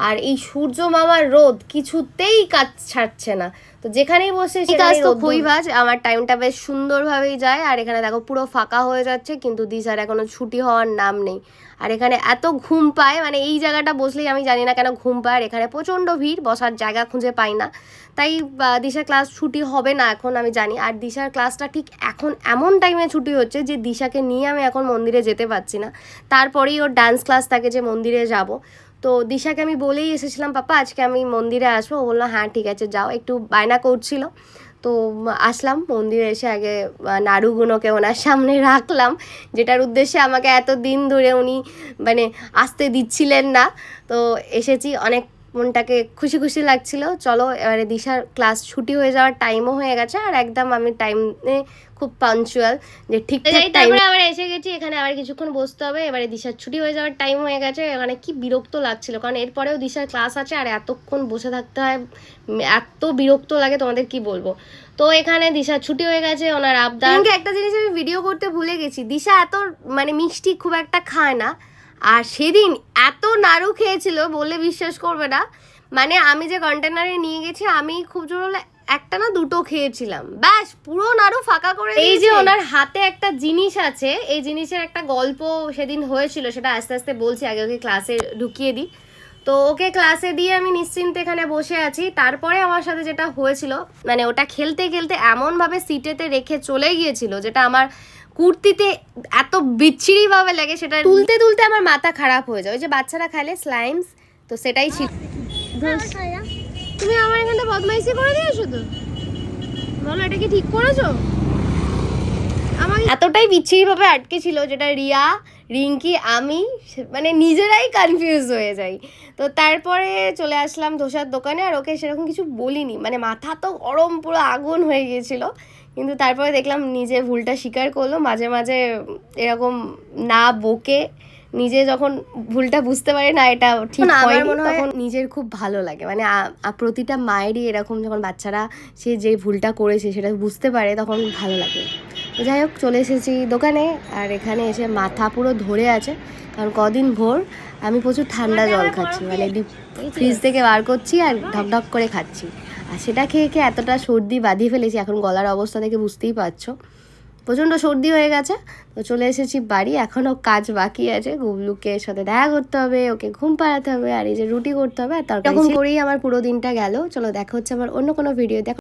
আর এই সূর্য মামার রোদ কিছুতেই কাজ ছাড়ছে না, তো যেখানেই বসে সেখানেই রোদ। খুইবাজ আমার টাইমটা বেশ সুন্দরভাবেই যায়। আর এখানে দেখো পুরো ফাঁকা হয়ে যাচ্ছে, কিন্তু দিশার এখনো ছুটি হওয়ার নাম নেই। আর এখানে এত ঘুম পায়, মানে এই জায়গাটা বসলেই আমি জানি না কেন ঘুম পায়। আর এখানে প্রচণ্ড ভিড়, বসার জায়গা খুঁজে পাই না, তাই দিশার ক্লাস ছুটি হবে না এখন আমি জানি। আর দিশার ক্লাসটা ঠিক এখন এমন টাইমে ছুটি হচ্ছে যে দিশাকে নিয়ে আমি এখন মন্দিরে যেতে পারছি না। তারপরেই ওর ডান্স ক্লাস থাকে যে মন্দিরে যাব। তো দিশাকে আমি বলেই এসেছিলাম, পাপা আজকে আমি মন্দিরে আসবো। ও বললো হ্যাঁ ঠিক আছে যাও, একটু বায়না করছিল। তো আসলাম মন্দিরে, এসে আগে নাড়ুগুলোকে ওনার সামনে রাখলাম, যেটার উদ্দেশ্যে আমাকে এত দিন ধরে উনি মানে আসতে দিচ্ছিলেন না। তো এসেছি, অনেক মনটাকে খুশি খুশি লাগছিল। চলো এবারে দিশার ক্লাস ছুটি হয়ে যাওয়ার টাইমও হয়ে গেছে, আর একদম আমি টাইমে খুব পাঞ্চুয়াল, যে ঠিকঠাক। তারপরে আবার এসে গেছি, এখানে আবার কিছুক্ষণ বসতে হবে। এবারে দিশার ছুটি হয়ে যাওয়ার টাইম হয়ে গেছে। মানে কি বিরক্ত লাগছিল, কারণ এরপরেও দিশার ক্লাস আছে আর এতক্ষণ বসে থাকতে হয়, এত বিরক্ত লাগে তোমাদের কি বলবো। তো এখানে দিশার ছুটি হয়ে গেছে, ওনার আবদার। একটা জিনিস আমি ভিডিও করতে ভুলে গেছি, দিশা এত মানে মিষ্টি খুব একটা খায় না, আর সেদিন এত নাড়ু খেয়েছিল বললে বিশ্বাস করবে না। মানে আমি যে কন্টেনারে নিয়ে গেছি, আমি খুব জোর হলে একটা না দুটো খেয়েছিলাম, ব্যাস পুরো নাড়ু ফাঁকা করে। এই যে ওনার হাতে একটা জিনিস আছে, এই জিনিসের একটা গল্প সেদিন হয়েছিল, সেটা আস্তে আস্তে বলছি, আগে ওকে ক্লাসে ঢুকিয়ে দিই। তো ওকে ক্লাসে দিয়ে আমি নিশ্চিন্তে এখানে বসে আছি। তারপরে আমার সাথে যেটা হয়েছিল, মানে ওটা খেলতে খেলতে এমনভাবে সিটেতে রেখে চলে গিয়েছিল, যেটা আমার কুর্তিতে এত বিচ্ছিরিভাবে লাগে, সেটা তুলতে তুলতে আমার মাথা খারাপ হয়ে যায়। ওই যে বাচ্চারা খাইলে স্লাইমস, তো সেটাই ছিল। তুমি আমার এখানে বদমাইশি করে দিয়েছো তো, বলো এটা কি ঠিক করেছো? আমার এতটাই বিচ্ছিরিভাবে আটকে ছিল, যেটা রিয়া, রিঙ্কি, আমি মানে নিজেরাই কনফিউজ হয়ে যাই। তো তারপরে চলে আসলাম ধোসার দোকানে, আর ওকে সেরকম কিছু বলিনি, মানে মাথা তো গরম পুরো আগুন হয়ে গিয়েছিল। কিন্তু তারপরে দেখলাম নিজে ভুলটা স্বীকার করলো। মাঝে মাঝে এরকম না বকে নিজে যখন ভুলটা বুঝতে পারে না এটা ঠিক হয়, মনে হয় তখন নিজের খুব ভালো লাগে। মানে প্রতিটা মায়েরই এরকম, যখন বাচ্চারা সে যে ভুলটা করেছে সেটা বুঝতে পারে তখন ভালো লাগে। তো যাই হোক, চলে এসেছি দোকানে, আর এখানে এসে মাথা পুরো ধরে আছে, কারণ কদিন ভোর আমি প্রচুর ঠান্ডা জল খাচ্ছি, মানে ডিপ ফ্রিজ থেকে বার করছি আর ঢকঢক করে খাচ্ছি। আর সেটা খেয়ে খেয়ে এতটা সর্দি বাঁধিয়ে ফেলেছি, এখন গলার অবস্থা থেকে বুঝতেই পারছো প্রচণ্ড সর্দি হয়ে গেছে। তো চলে এসেছি বাড়ি, এখনও কাজ বাকি আছে। গুবলুকে সাথে দেখা করতে হবে, ওকে ঘুম পাড়াতে হবে, আর এই যে রুটি করতে হবে, আর তরকারি করেই আমার পুরো দিনটা গেল। চলো দেখা হচ্ছে আমার অন্য কোনো ভিডিও। দেখো।